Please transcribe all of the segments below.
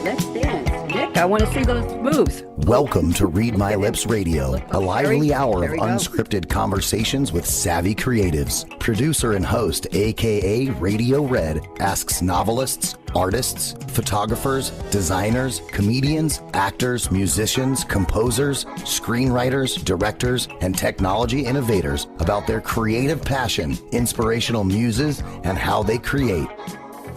Let's dance. Nick, I want to see those moves. Welcome to Read My Lips Radio, a lively hour of unscripted conversations with savvy creatives. Producer and host, akaRadioRed, asks novelists, artists, photographers, designers, comedians, actors, musicians, composers, screenwriters, directors, and technology innovators about their creative passion, inspirational muses, and how they create.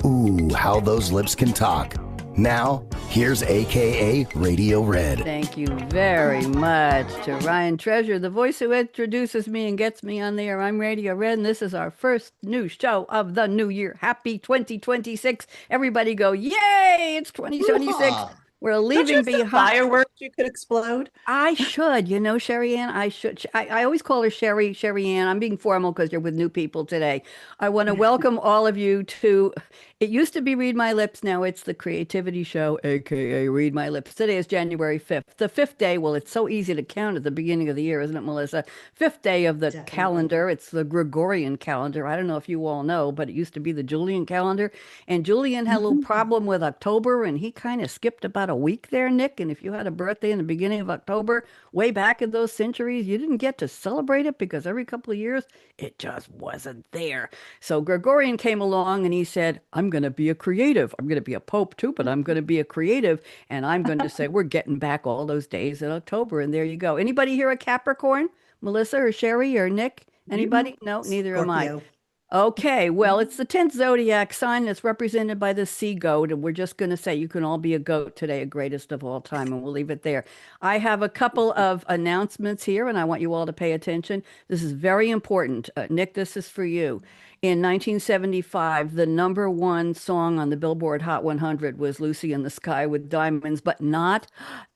Ooh, how those lips can talk. Now, here's akaRadioRed. Thank you very much to Ryan Treasure, the voice who introduces me and gets me on the air. I'm Radio Red, and this is our first new show of the new year. Happy 2026. Everybody go, yay, it's 2026. Yeehaw. We're leaving behind fireworks you could explode. I should, Sherry Ann, I should. I always call her Sherry Ann. I'm being formal because you're with new people today. I want to welcome all of you to, it used to be Read My Lips. Now it's the Creativity Show, aka Read My Lips. Today is January 5th. The fifth day, well, it's so easy to count at the beginning of the year, isn't it, Melissa? Fifth day of the calendar. It's the Gregorian calendar. I don't know if you all know, but it used to be the Julian calendar. And Julian had a little problem with October, and he kind of skipped about a week there, Nick. And if you had a birthday in the beginning of October, way back in those centuries, you didn't get to celebrate it because every couple of years, it just wasn't there. So Gregorian came along and he said, I'm going to be a creative. I'm going to be a pope too, but I'm going to be a creative. And I'm going to say, we're getting back all those days in October. And there you go. Anybody here a Capricorn? Melissa or Sherry or Nick? Anybody? No, neither am I. Okay, well, it's the 10th zodiac sign that's represented by the sea goat, and we're just going to say you can all be a goat today, a greatest of all time, and we'll leave it there. I have a couple of announcements here, and I want you all to pay attention. This is very important. Nick, this is for you. In 1975, the number one song on the Billboard Hot 100 was Lucy in the Sky with Diamonds, but not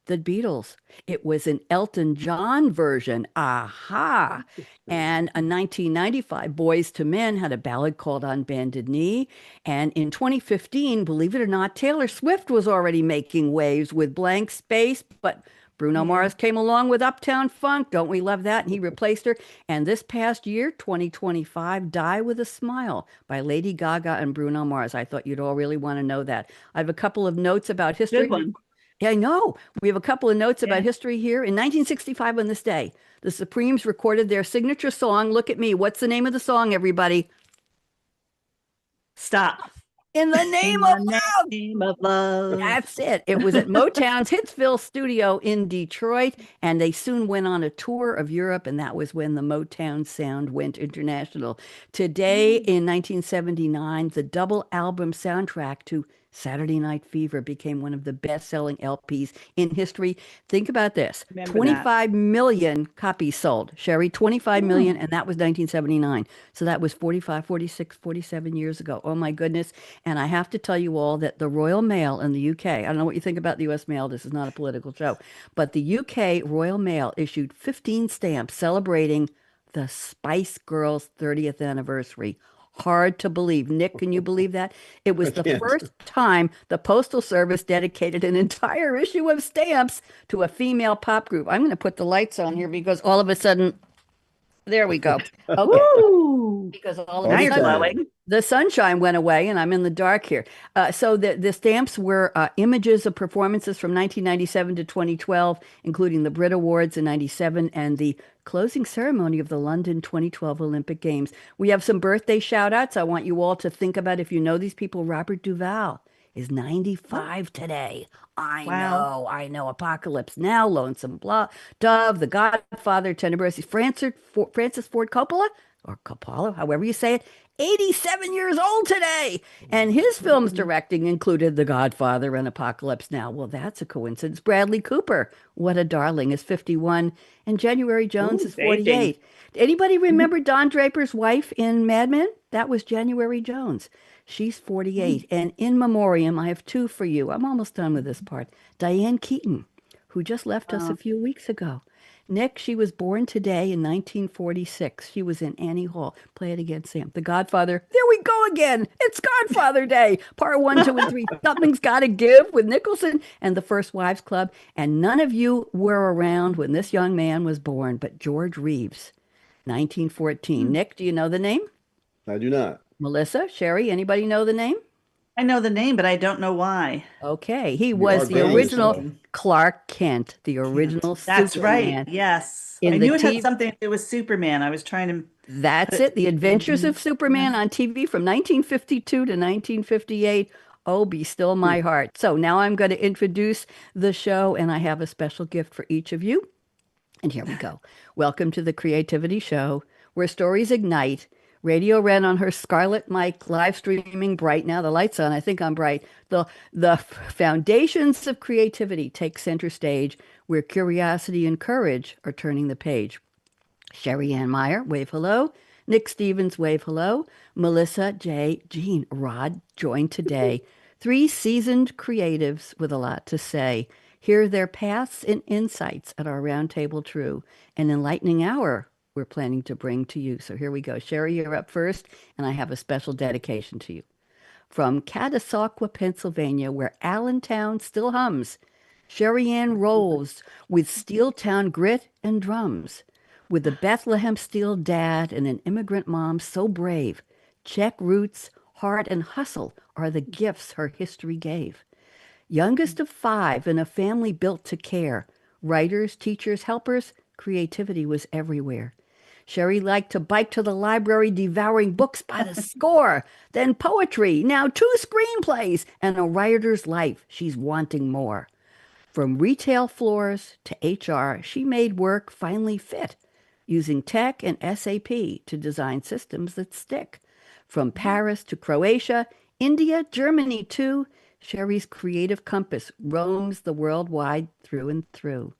the Beatles. It was an Elton John version. Aha. And in 1995, Boys to Men had a ballad called On Bended Knee. And in 2015, believe it or not, Taylor Swift was already making waves with Blank Space, but Bruno Mars came along with Uptown Funk. Don't we love that? And he replaced her. And this past year, 2025, Die with a Smile by Lady Gaga and Bruno Mars. I thought you'd all really want to know that. I have a couple of notes about history. Good one. Yeah, I know. We have a couple of notes about history here. In 1965, on this day, the Supremes recorded their signature song, Look at Me. What's the name of the song, everybody? Stop. In the Name of Love. Name of love. That's it. It was at Motown's Hitsville studio in Detroit, and they soon went on a tour of Europe, and that was when the Motown sound went international. Today, in 1979, the double album soundtrack to Saturday Night Fever became one of the best-selling LPs in history. Think about this. Remember 25 million copies sold. Sherry, 25 million, and that was 1979. So that was 45, 46, 47 years ago. Oh, my goodness. And I have to tell you all that the Royal Mail in the UK, I don't know what you think about the U.S. Mail. This is not a political show. But the UK Royal Mail issued 15 stamps celebrating the Spice Girls' 30th anniversary. Hard to believe. Nick, can you believe that? It was the first time the Postal Service dedicated an entire issue of stamps to a female pop group. I'm going to put the lights on here because all of a sudden, there we go. Okay. Because all of a sudden, the sunshine went away and I'm in the dark here. So the stamps were images of performances from 1997 to 2012, including the Brit Awards in 97 and the closing ceremony of the London 2012 Olympic Games. We have some birthday shout outs. I want you all to think about if you know these people. Robert Duvall is 95 today. I know. Apocalypse Now, Lonesome Dove, The Godfather, Tenebrissi, Francis Ford Coppola, or Coppola, however you say it, 87 years old today. And his films directing included The Godfather and Apocalypse Now. Well, that's a coincidence. Bradley Cooper, what a darling, is 51. And January Jones is 48. Anybody remember Don Draper's wife in Mad Men? That was January Jones. She's 48. And in memoriam, I have two for you. I'm almost done with this part. Diane Keaton, who just left us a few weeks ago. Nick, she was born today in 1946. She was in Annie Hall. Play it again, Sam. The Godfather. There we go again. It's Godfather Day. Part 1, 2, and 3. Something's Gotta Give with Nicholson and the First Wives Club. And none of you were around when this young man was born, but George Reeves, 1914. Nick, do you know the name? I do not. Melissa, Sherry, anybody know the name? I know the name, but I don't know why. Okay, he You are was the going original slow. Clark Kent, the Can't. original That's right. Superman Yes. I in the knew it had TV. something to do with Superman. I was trying to put That's it. it. The Adventures Mhm. of Superman on TV from 1952 to 1958. Oh, be still Hmm. my heart. So now I'm going to introduce the show, and I have a special gift for each of you. And here we go. Welcome to the Creativity Show, where stories ignite. Radio Red on her Scarlett Mic, live streaming bright. Now the light's on. I think I'm bright. The foundations of creativity take center stage, where curiosity and courage are turning the page. Sherry Ann Meyer, wave hello. Nick Stevens, wave hello. Melissa, Jay, Jean, Rod joined today. Three seasoned creatives with a lot to say. Hear their paths and insights at our roundtable true. An enlightening hour we're planning to bring to you. So here we go. Sherry, you're up first, and I have a special dedication to you. From Catasauqua, Pennsylvania, where Allentown still hums, Sherry Ann rolls with Steeltown grit and drums. With a Bethlehem Steel dad and an immigrant mom so brave, Czech roots, heart, and hustle are the gifts her history gave. Youngest of five in a family built to care. Writers, teachers, helpers, creativity was everywhere. Sherry liked to bike to the library, devouring books by the score. Then poetry, now two screenplays, and a writer's life. She's wanting more. From retail floors to HR, she made work finally fit, using tech and SAP to design systems that stick. From Paris to Croatia, India, Germany too, Sherry's creative compass roams the world wide through and through.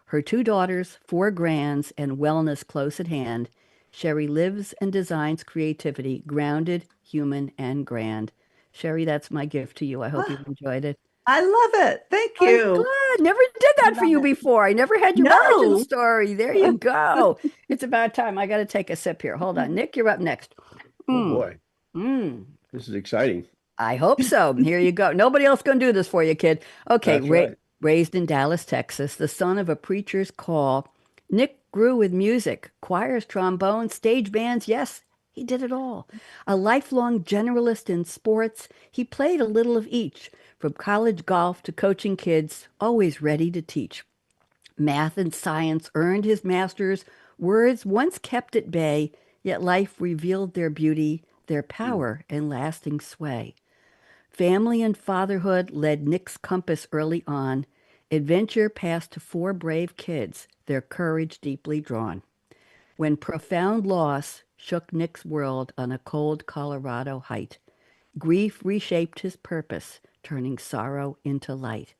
Her two daughters, four grands, and wellness close at hand, Sherry lives and designs creativity, grounded, human, and grand. Sherry, that's my gift to you. I hope you Ah, enjoyed it. I love it. Thank I'm you. glad. Never did that for Love you it. before. I never had your origin No. story. There you go. It's about time. I got to take a sip here. Hold on. Nick, you're up next. Oh Mm, boy, mm. this is exciting. I hope so. Here you go. Nobody else going to do this for you, kid. Okay. That's right. Raised in Dallas, Texas, the son of a preacher's call, Nick grew with music, choirs, trombones, stage bands. Yes, he did it all. A lifelong generalist in sports, he played a little of each, from college golf to coaching kids, always ready to teach. Math and science earned his master's, words once kept at bay, yet life revealed their beauty, their Hmm. power, and lasting sway. Family and fatherhood led Nick's compass early on. Adventure passed to four brave kids, their courage deeply drawn. When profound loss shook Nick's world on a cold Colorado height, grief reshaped his purpose, turning sorrow into light.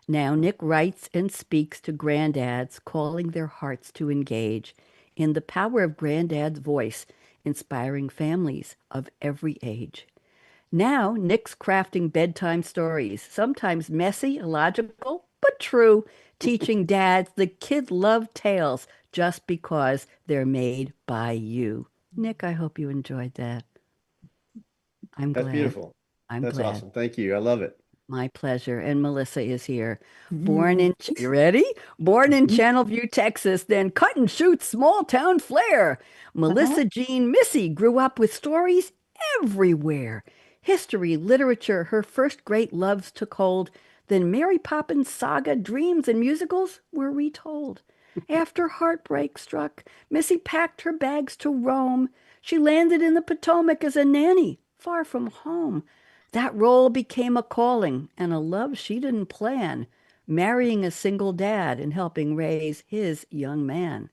Now Nick writes and speaks to granddads, calling their hearts to engage in the power of granddad's voice, inspiring families of every age. Now Nick's crafting bedtime stories, sometimes messy, illogical, but true, teaching dads the kid love tales just because they're made by you. Nick, I hope you enjoyed that. I'm That's glad. beautiful. I'm That's glad. awesome. Thank you. I love it. My pleasure. And Melissa is here. Born Mhm. in, you ready? Born in Channelview, Texas, then cut and shoot small town flair. Uh-huh. Melissa Jean Missy grew up with stories everywhere. History, literature, her first great loves took hold. Then Mary Poppins saga, dreams, and musicals were retold. After heartbreak struck, Missy packed her bags to roam. She landed in the Potomac as a nanny, far from home. That role became a calling and a love she didn't plan, marrying a single dad and helping raise his young man.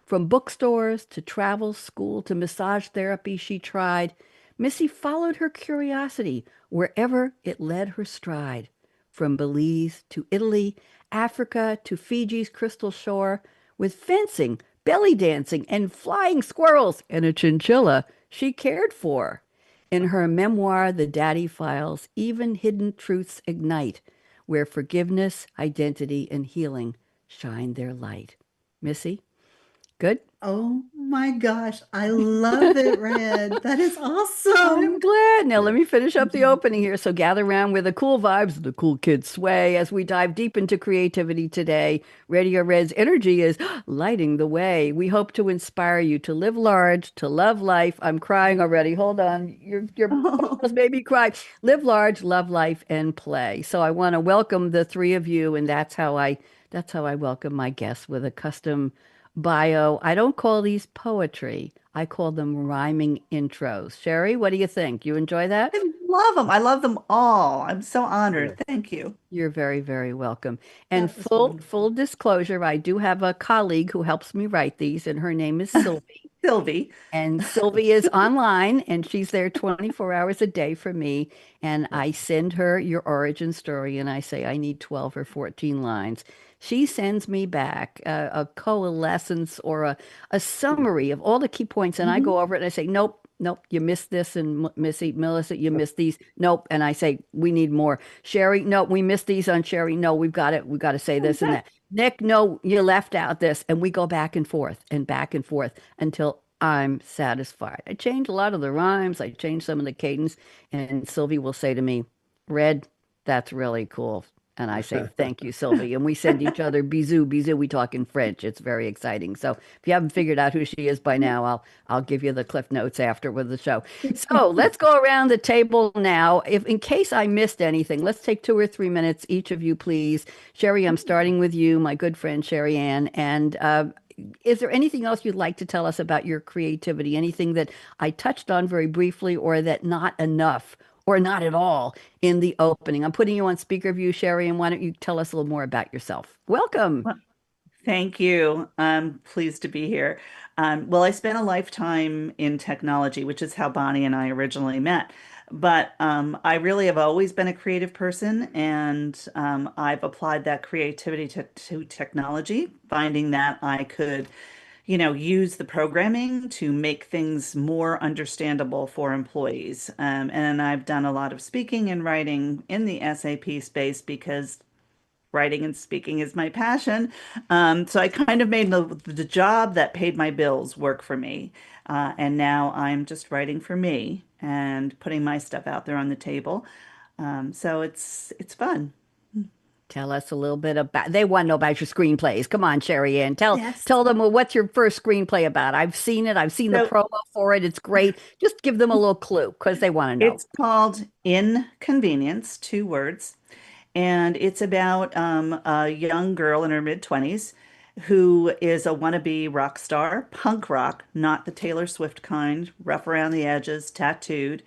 From bookstores to travel school to massage therapy she tried, Missy followed her curiosity wherever it led her stride. From Belize to Italy, Africa to Fiji's crystal shore, with fencing, belly dancing, and flying squirrels and a chinchilla she cared for. In her memoir, The Daddy Files, even hidden truths ignite, where forgiveness, identity, and healing shine their light. Missy, Good. Oh my gosh, I love it, Red. That is I'm awesome. glad. Now, let Yeah. me finish up the opening here. So, gather around where the cool vibes, the cool kids sway as we dive deep into creativity today. Radio Red's energy is lighting the way. We hope to inspire you to live large, to love life. I'm crying already. Hold on. Your Oh, almost made me cry. Live large, love life, and play. So, I want to welcome the three of you, and that's how I welcome my guests with a custom bio. I don't call these poetry. I call them rhyming intros. Sherry, what do you think? You enjoy that? I love them. I love them all. I'm so Yeah. honored. Thank you. You're very, very welcome. And That was full wonderful. disclosure, I do have a colleague who helps me write these, and her name is Sylvie. Sylvie. And Sylvie is online and she's there 24 hours a day for me. And I send her your origin story and I say, I need 12 or 14 lines. She sends me back a coalescence or a summary of all the key points. And I Mhm. go over it and I say, nope, nope, you missed this. And Missy, Melissa, you missed these. Nope. And I say, we need more. Sherry, no, we missed these on Sherry. No, we've got it. We've got to say this and that. Nick, no, you left out this. And we go back and forth until I'm satisfied. I change a lot of the rhymes, I change some of the cadence, and Sylvie will say to me, Red, that's really cool. And I say, thank you, Sylvie. And we send each other bisous, bisous. We talk in French. It's very exciting. So if you haven't figured out who she is by now, I'll give you the cliff notes after with the show. So let's go around the table now. If in case I missed anything, let's take 2 or 3 minutes, each of you, please. Sherry, I'm starting with you, my good friend Sherry Ann. And is there anything else you'd like to tell us about your creativity? Anything that I touched on very briefly or that not enough or not at all in the opening? I'm putting you on speaker view, Sherry, and why don't you tell us a little more about yourself? Welcome. Well, thank you. I'm pleased to be here. Well, I spent a lifetime in technology, which is how Bonnie and I originally met. But I really have always been a creative person, and I've applied that creativity to technology, finding that I could, use the programming to make things more understandable for employees. And I've done a lot of speaking and writing in the SAP space because writing and speaking is my passion. So I kind of made the job that paid my bills work for me. And now I'm just writing for me and putting my stuff out there on the table. So it's fun. Tell us a little bit about, they want to know about your screenplays. Come on, Sherry Ann. Tell Yes. tell them, well, what's your first screenplay about? I've seen it. I've seen the So promo for it. It's great. Just give them a little clue because they want to know. it's called Inconvenience, 2 words. And it's about a young girl in her mid-20s who is a wannabe rock star, punk rock, not the Taylor Swift kind, rough around the edges, tattooed.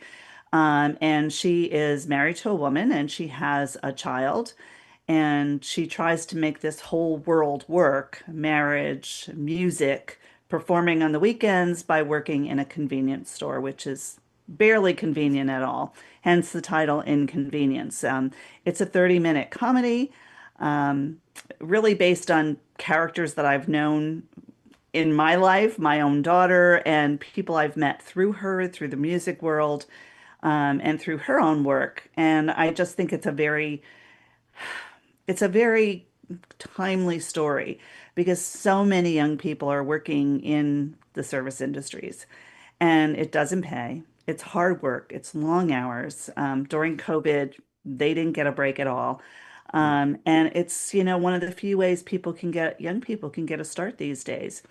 And she is married to a woman and she has a child. And she tries to make this whole world work, marriage, music, performing on the weekends by working in a convenience store, which is barely convenient at all. Hence the title Inconvenience. It's a 30-minute comedy, um, really based on characters that I've known in my life, my own daughter, and people I've met through her, through the music world, and through her own work. And I just think it's a very timely story because so many young people are working in the service industries and it doesn't pay. It's hard work. It's long hours. During COVID, they didn't get a break at all. And it's, one of the few ways young people can get a start these days.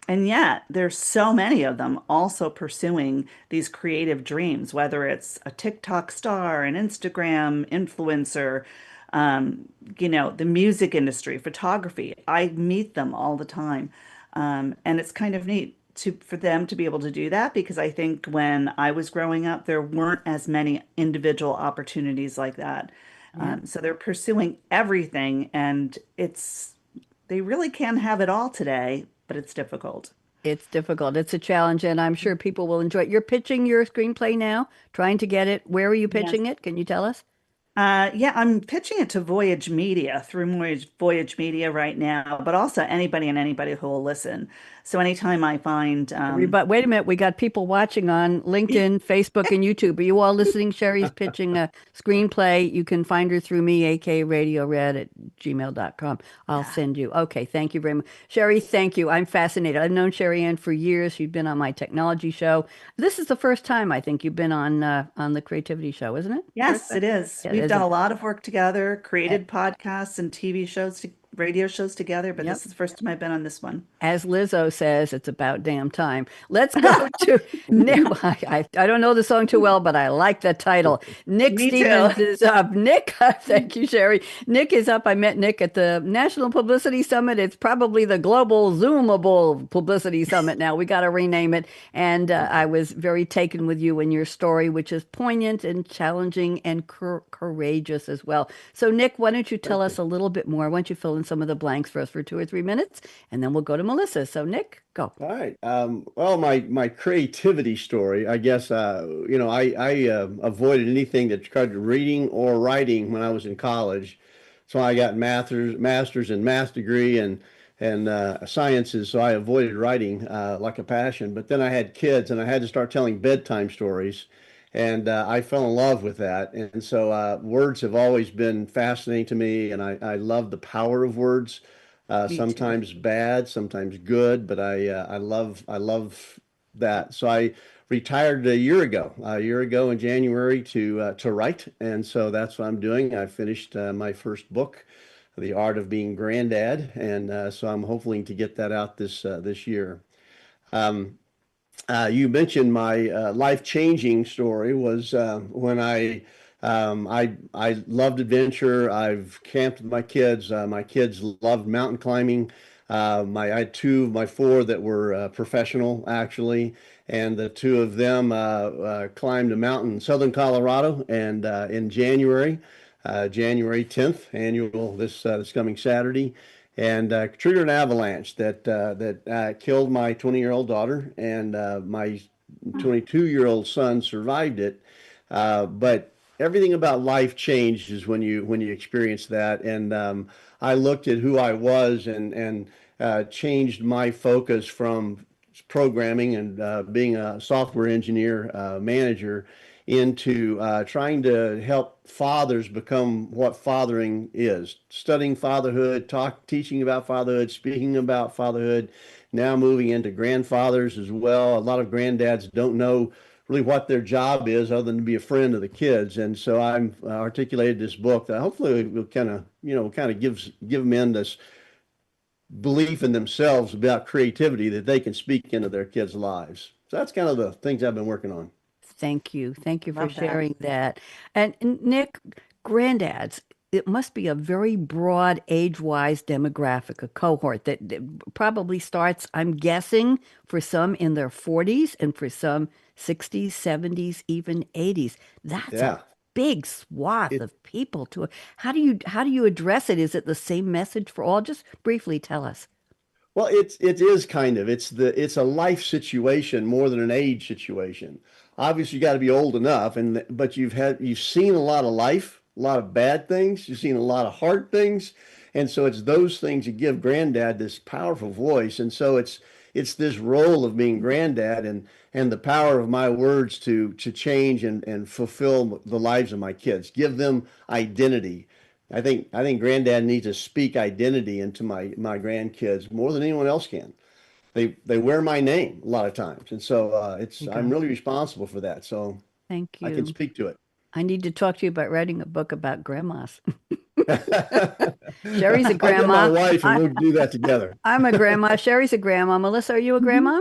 And yet, there's so many of them also pursuing these creative dreams, whether it's a TikTok star, an Instagram influencer, the music industry, photography. I meet them all the time. And it's kind of neat for them to be able to do that because I think when I was growing up, there weren't as many individual opportunities like that. Yeah. So they're pursuing everything, and they really can have it all today, but it's difficult. It's difficult. It's a challenge, and I'm sure people will enjoy it. You're pitching your screenplay now, trying to get it. Where are you Yes. pitching it? Can you tell us? Yeah, I'm pitching it to Voyage Media through Voyage Media right now, but also anybody and anybody who will listen. So anytime I find, But wait a minute, we got people watching on LinkedIn, Facebook, and YouTube. Are you all listening? Sherry's pitching a screenplay. You can find her through me, akaRadioRed at gmail.com. I'll send you. Okay, thank you very much. Sherry, thank you. I'm fascinated. I've known Sherry Ann for years. She's been on my technology show. This is the first time I think you've been on the creativity show, isn't it? yes, it is. Yeah, We've is done it? a lot of work together, created podcasts and TV shows, radio shows together, but Yep. this is the first time I've been on this one. As Lizzo says, it's about damn time. Let's go to Nick. I don't know the song too well, but I like the title. Nick Me too. Stevens is up. Nick, thank you, Sherry. Nick is up. I met Nick at the National Publicity Summit. It's probably the Global Zoomable Publicity Summit now. We got to rename it. And I was very taken with you and your story, which is poignant and challenging and courageous as well. So, Nick, why don't you tell us a little bit more? Why don't you fill in some of the blanks for us for 2 or 3 minutes, and then we'll go to Melissa. So, Nick, go. All right. Well, my creativity story, I guess, I avoided anything that tried reading or writing when I was in college. So I got master's in math degree and sciences. So I avoided writing like a passion. But then I had kids and I had to start telling bedtime stories. And I fell in love with that. And so words have always been fascinating to me. And I love the power of words. Me too. Sometimes bad, sometimes good, but I love that. So I retired a year ago in January to write, and so that's what I'm doing. I finished my first book, The Art of Being Granddad, and so I'm hoping to get that out this year. You mentioned my life-changing story was when I loved adventure. I've camped with my kids. My kids loved mountain climbing. I had two of my four that were professional actually, and the two of them climbed a mountain in southern Colorado. And in January 10th, annual this coming Saturday, and triggered an avalanche that killed my 20-year-old daughter, and my 22-year-old son survived it. But everything about life changes when you experience that. And I looked at who I was and changed my focus from programming and being a software engineer manager into trying to help fathers become what fathering is, studying fatherhood, teaching about fatherhood, speaking about fatherhood, now moving into grandfathers as well. A lot of granddads don't know really what their job is other than to be a friend of the kids. And so I'm articulated this book that hopefully will kind of give them in this belief in themselves about creativity that they can speak into their kids' lives. So that's kind of the things I've been working on. Thank you. Thank you for Love that. sharing that. And Nick, granddads, it must be a very broad age-wise demographic, a cohort that probably starts, I'm guessing, for some in their 40s and for some 60s, 70s, even 80s. That's Yeah. a big swath It, of people to how do you address it? Is it the same message for all? Just briefly tell us. well, it is kind of it's a life situation more than an age situation. Obviously, you got to be old enough, but you've seen a lot of life, a lot of bad things, you've seen a lot of hard things, and so it's those things that give granddad this powerful voice. And so it's this role of being granddad and the power of my words to change and fulfill the lives of my kids, give them identity. I think granddad needs to speak identity into my grandkids more than anyone else can. They wear my name a lot of times, and so I'm Okay. really responsible for that. So Thank I can you. speak to it. I need to talk to you about writing a book about grandmas. Sherry's a I'll get my grandma. wife and I, we'll do that together. I'm a grandma. Sherry's a grandma. Melissa, are you a Mhm. grandma?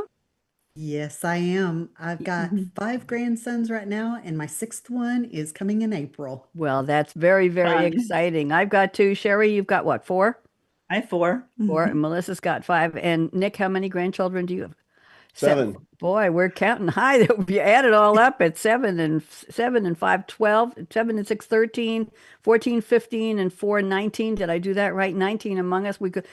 Yes, I am. I've got Mhm. 5 grandsons right now, and my sixth one is coming in April. Well, that's very, very Fun. exciting. I've got two. Sherry, you've got what, four? I have four. Four. And Melissa's got five. And Nick, how many grandchildren do you have? Seven. 7. Boy, we're counting high. If you add it all up, it's 7 and 5, 12, 7 and 6, 13, 14, 15, and 4, 19. Did I do that right? 19 among us. We got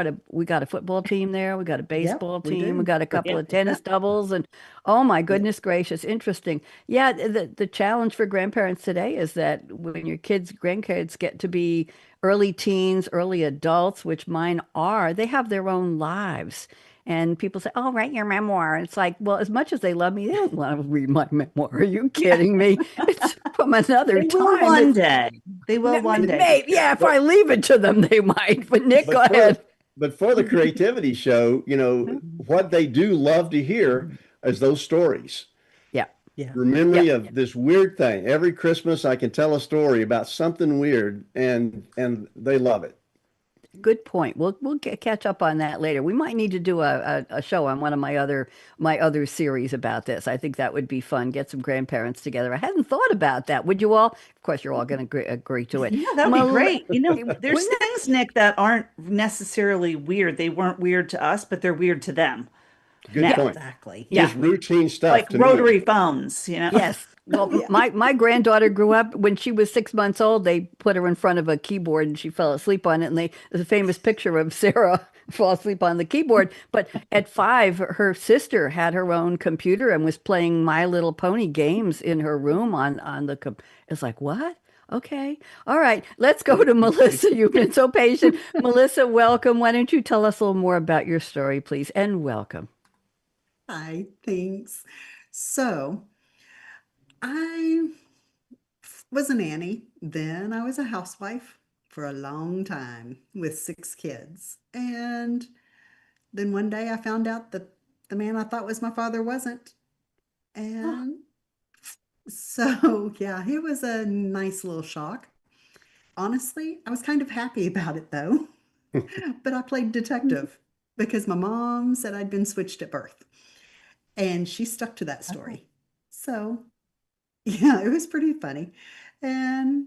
a football team there. We got a Yep, baseball we team. We do. got a couple Yeah. of tennis doubles. And oh my Yep. goodness gracious, interesting. Yeah, the challenge for grandparents today is that when your grandkids get to be early teens, early adults, which mine are, they have their own lives. And people say, "Oh, write your memoir." It's like, well, as much as they love me, they don't want to read my memoir. Are you kidding me? It's from another They will time. one day. They will one day. Maybe, yeah, if But I leave it to them, they might. But Nick, go but for ahead. but for the creativity show, what they do love to hear is those stories. Yeah. Yeah. The memory Yeah. of this weird thing. Every Christmas I can tell a story about something weird and they love it. Good point. We'll catch up on that later. We might need to do a show on one of my other series about this. I think that would be fun. Get some grandparents together. I hadn't thought about that. Would you all? Of course, you're all going to agree to it. Yeah, that would be great. There's Wouldn't things, Nick, that aren't necessarily weird. They weren't weird to us, but they're weird to them. Good Yeah. point. Exactly. Yeah. Just routine stuff Like to me. rotary phones. Yes. Well, Yeah. my granddaughter grew up when she was 6 months old. They put her in front of a keyboard and she fell asleep on it. And there's a famous picture of Sarah fall asleep on the keyboard. But at 5, her sister had her own computer and was playing My Little Pony games in her room on the. It's like, what? Okay. All right. Let's go to Melissa. You've been so patient. Melissa, welcome. Why don't you tell us a little more about your story, please? And welcome. Hi, thanks. So I was a nanny. Then I was a housewife for a long time with 6 kids. And then one day I found out that the man I thought was my father wasn't. And so, yeah, it was a nice little shock. Honestly, I was kind of happy about it though. But I played detective because my mom said I'd been switched at birth. And she stuck to that story. So, yeah, it was pretty funny. And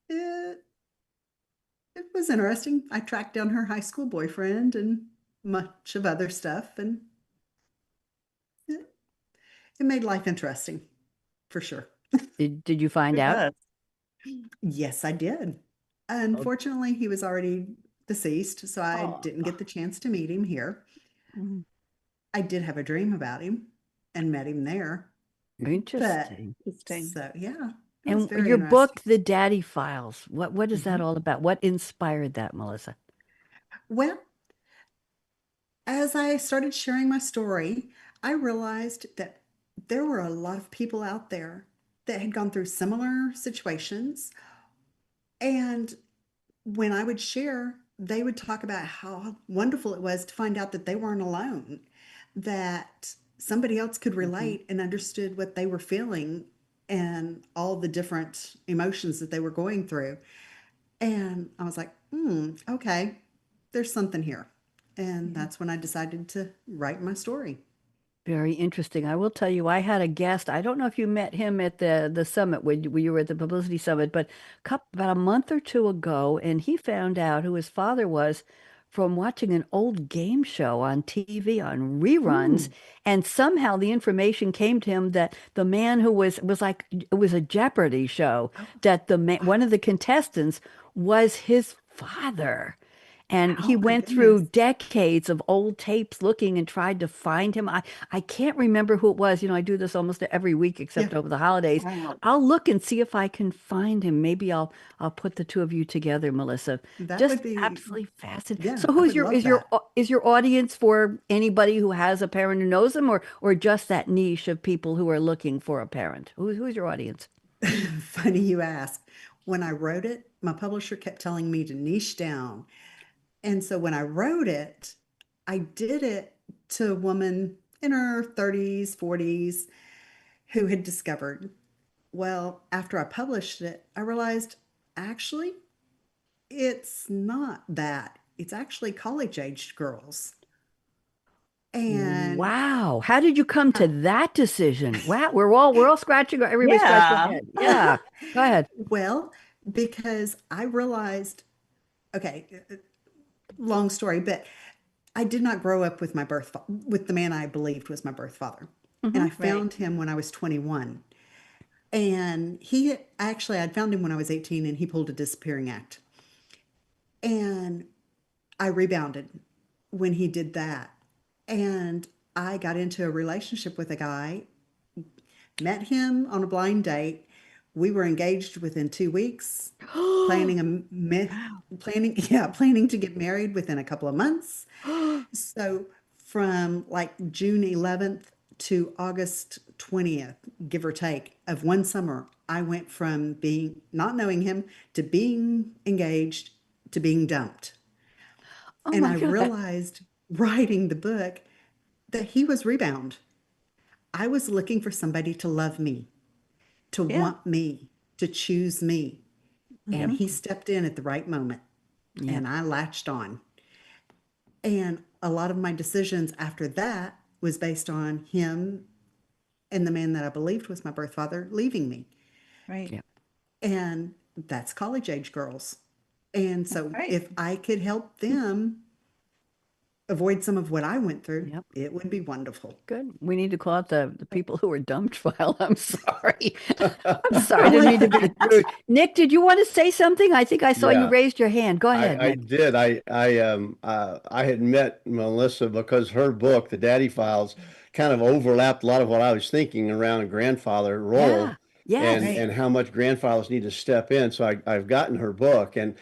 it, it was interesting. I tracked down her high school boyfriend and much of other stuff. And it, it made life interesting for sure. Did you find out? Yes. Yes, I did. Unfortunately, he was already deceased, so I didn't get the chance to meet him here. Mhm. I did have a dream about him and met him there. Interesting. Interesting. So, yeah, it was And very your interesting. book, The Daddy Files, what is that Mhm. all about? What inspired that, Melissa? Well, as I started sharing my story, I realized that there were a lot of people out there that had gone through similar situations. And when I would share, they would talk about how wonderful it was to find out that they weren't alone, that somebody else could relate and understood what they were feeling and all the different emotions that they were going through. And I was like, okay, there's something here. And that's when I decided to write my story. Very interesting. I will tell you, I had a guest. I don't know if you met him at the summit when you were at the publicity summit, but about a month or two ago, and he found out who his father was from watching an old game show on TV on reruns, and somehow the information came to him that the man who was like it was a Jeopardy show, that one of the contestants was his father. And he Oh my went goodness. through decades of old tapes looking and tried to find him. I can't remember who it was. I do this almost every week except Yeah, over the holidays. Wow. I'll look and see if I can find him. Maybe I'll put the two of you together, Melissa. that Just would be, absolutely fascinating. yeah, So I who's would your love that. is your audience for anybody who has a parent who knows them, or just that niche of people who are looking for a parent? Who's your audience? Funny you ask. When I wrote it, my publisher kept telling me to niche down. And so when I wrote it, I did it to a woman in her 30s, 40s who had discovered, well, after I published it, I realized actually it's not that. It's actually college-aged girls. And Wow. How did you come to that decision? Wow. We're all scratching everybody's scratching their Yeah. head. Yeah. Go ahead. well, because I realized, okay, long story, but I did not grow up with with the man I believed was my birth father. And I Hmm. Right. found him when I was 21. And I'd found him when I was 18 and he pulled a disappearing act. And I rebounded when he did that. And I got into a relationship with a guy, met him on a blind date. We were engaged within 2 weeks, planning planning to get married within a couple of months. So from like June 11th to August 20th, give or take, of one summer, I went from being not knowing him to being engaged to being dumped. Oh And my I God. realized writing the book that he was rebound. I was looking for somebody to love me, to Yeah. want me, to choose me. And Yep. he stepped in at the right moment Yep. and I latched on. And a lot of my decisions after that was based on him and the man that I believed was my birth father leaving me. Right. Yep. And that's college age girls. And so Right. if I could help them avoid some of what I went through, Yep. it would be wonderful. Good. We need to call out the people who were dumped file. I'm sorry. I'm sorry. I Well, didn't mean to be rude. Nick, did you want to say something? I think I saw you Yeah, raised your hand. Go ahead, I Nick. did. I had met Melissa because her book, The Daddy Files, kind of overlapped a lot of what I was thinking around grandfather Yeah. role Yes. Right. and how much grandfathers need to step in. So I've gotten her book and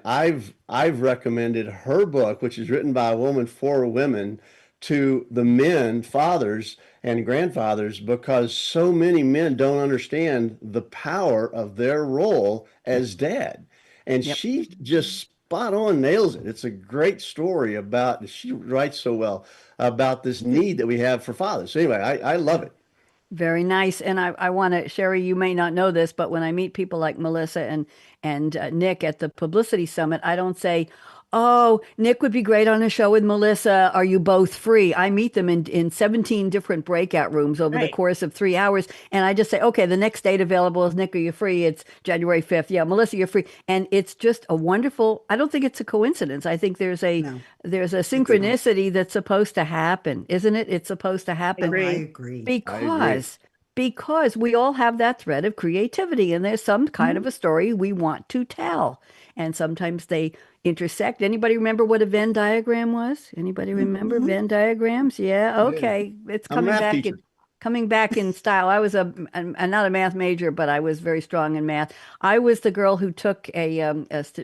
I've recommended her book, which is written by a woman for women, to the men, fathers and grandfathers, because so many men don't understand the power of their role Yep. as dad. And Yep. she just spot on nails it. It's a great story about, she writes so well about this need that we have for fathers. So anyway, I love it. Very nice. And I want to, Sherry, you may not know this, but when I meet people like Melissa and Nick at the Publicity Summit, I don't say, "Oh, Nick would be great on a show with Melissa. Are you both free?" I meet them in 17 different breakout rooms over the Right. course of 3 hours. And I just say, "Okay, the next date available is Nick. Are you free? It's January 5th. Yeah, Melissa, you're free." And it's just a wonderful, I don't think it's a coincidence. I think No, there's a it's not. synchronicity that's supposed to happen, isn't it? It's supposed to happen Oh, I Agree. agree. I agree. because we all have that thread of creativity and there's some kind of Mhm. a story we want to tell, and sometimes they intersect. Anybody remember what a Venn diagram was? Anybody remember Mhm. Venn diagrams? Yeah, I do. okay, it's I'm a math teacher. coming back in style. I was not a math major, but I was very strong in math. I was the girl who took a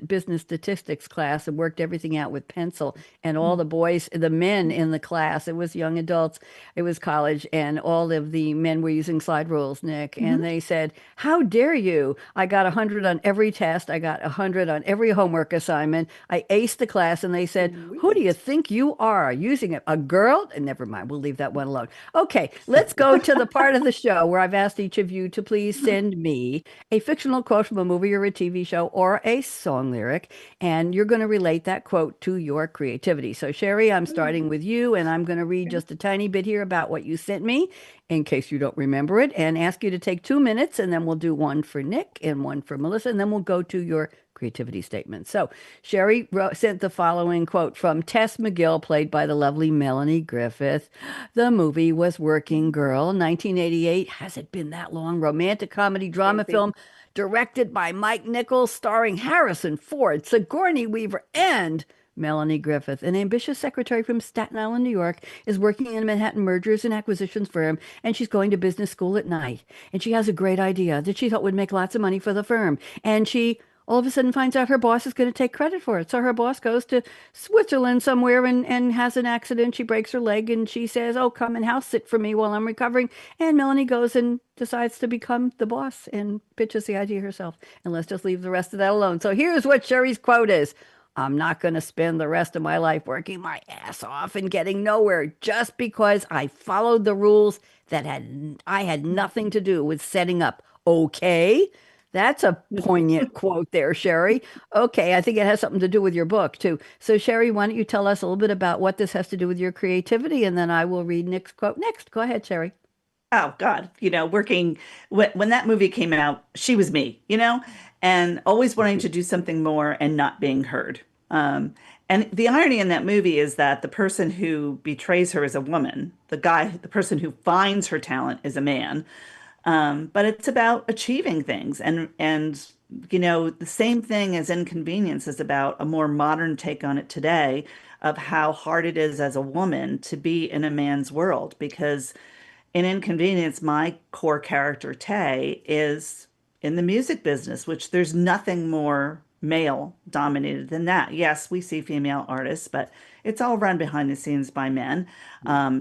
business statistics class and worked everything out with pencil. And all the boys, the men in the class, it was young adults, it was college, and all of the men were using slide rules, Nick. And Mhm. they said, "How dare you? I got 100 on every test. I got 100 on every homework assignment. I aced the class." And they said, "Who do you Sweet. think you are using it? A girl?" And never mind, we'll leave that one alone. Okay, let's go to the part of the show where I've asked each of you to please send me a fictional quote from a movie or a TV show or a song lyric, and you're going to relate that quote to your creativity. So, Sherry, I'm starting with you, and I'm going to read just a tiny bit here about what you sent me in case you don't remember it, and ask you to take 2 minutes, and then we'll do one for Nick and one for Melissa, and then we'll go to your creativity statement. So, Sherry sent the following quote from Tess McGill, played by the lovely Melanie Griffith. The movie was Working Girl, 1988. Has it been that long? Romantic comedy drama Crazy. film directed by Mike Nichols, starring Harrison Ford, Sigourney Weaver, and Melanie Griffith. An ambitious secretary from Staten Island, New York, is working in a Manhattan mergers and acquisitions firm, and she's going to business school at night. And she has a great idea that she thought would make lots of money for the firm. And she all of a sudden finds out her boss is going to take credit for it. So her boss goes to Switzerland somewhere and has an accident. She breaks her leg and she says, "Oh, come and house sit for me while I'm recovering." And Melanie goes and decides to become the boss and pitches the idea herself. And let's just leave the rest of that alone. So here's what Sherry's quote is. "I'm not going to spend the rest of my life working my ass off and getting nowhere just because I followed the rules that I had nothing to do with setting up." Okay? That's a poignant quote there, Sherry. Okay, I think it has something to do with your book too. So, Sherry, why don't you tell us a little bit about what this has to do with your creativity, and then I will read Nick's quote next. Go ahead, Sherry. Oh God, working when that movie came out, she was me, and always wanting to do something more and not being heard. And the irony in that movie is that the person who betrays her is a woman. The person who finds her talent is a man. But it's about achieving things, and the same thing as Inconvenience is about a more modern take on it today of how hard it is as a woman to be in a man's world because in Inconvenience, my core character, Tay, is in the music business, which there's nothing more male dominated than that. Yes, we see female artists, but it's all run behind the scenes by men.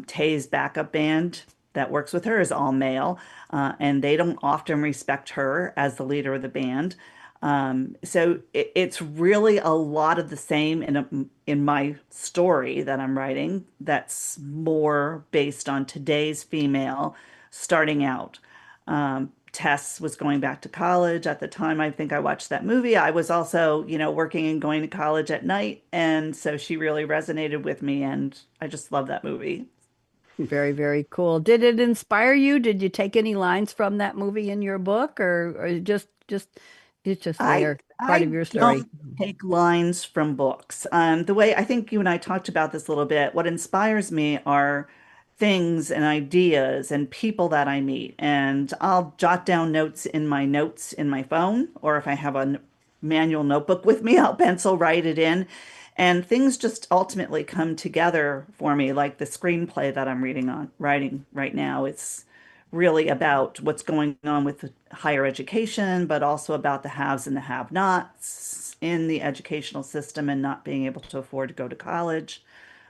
Tay's backup band that works with her is all male, and they don't often respect her as the leader of the band. So it's really a lot of the same in my story that I'm writing. That's more based on today's female starting out. Tess was going back to college at the time. I think I watched that movie. I was also, working and going to college at night, and so she really resonated with me, and I just love that movie. Very, very cool. Did it inspire you? Did you take any lines from that movie in your book, or just it's just I there, part of I your story? don't take lines from books. The way I think you and I talked about this a little bit, what inspires me are things and ideas and people that I meet. And I'll jot down notes in my phone, or if I have a manual notebook with me, I'll pencil write it in. And things just ultimately come together for me, like the screenplay that writing right now. It's really about what's going on with higher education, but also about the haves and the have-nots in the educational system and not being able to afford to go to college.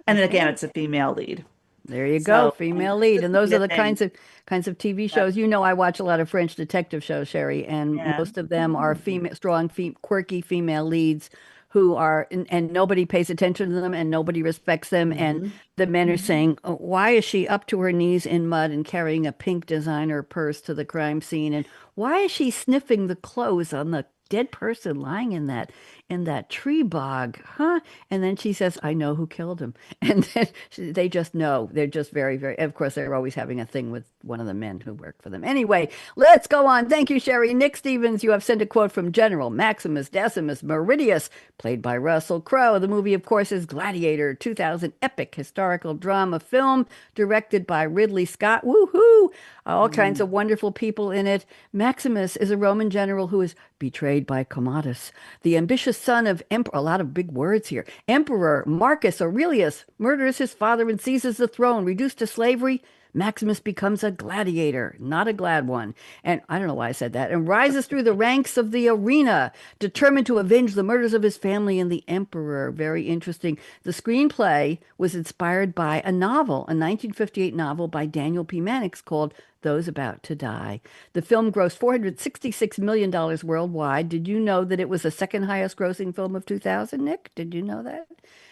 And then again, Okay. it's a female lead. There you go, So female lead. just And those are the knitting. kinds of TV Yep. shows. You know, I watch a lot of French detective shows, Sherry, and Yeah. most of them are female, strong, quirky female leads who are, and nobody pays attention to them and nobody respects them. And Mhm. the men are saying, "Oh, why is she up to her knees in mud and carrying a pink designer purse to the crime scene? And why is she sniffing the clothes on the dead person lying in that tree bog, huh?" And then she says, "I know who killed him." And then they just know. They're just very, very, of course, they're always having a thing with one of the men who work for them. Anyway, let's go on. Thank you, Sherry. Nick Stevens, you have sent a quote from General Maximus Decimus Meridius, played by Russell Crowe. The movie, of course, is Gladiator, 2000 epic historical drama film directed by Ridley Scott. Woohoo! All kinds of wonderful people in it. Maximus is a Roman general who is betrayed by Commodus, the ambitious son of Emperor, a lot of big words here, Emperor Marcus Aurelius murders his father and seizes the throne. Reduced to slavery, Maximus becomes a gladiator, not a glad one. And I don't know why I said that. And rises through the ranks of the arena, determined to avenge the murders of his family and the emperor. Very interesting. The screenplay was inspired by a novel, a 1958 novel by Daniel P. Mannix called Those About to Die. The film grossed $466 million worldwide. Did you know that it was the second highest grossing film of 2000, Nick? Did you know that?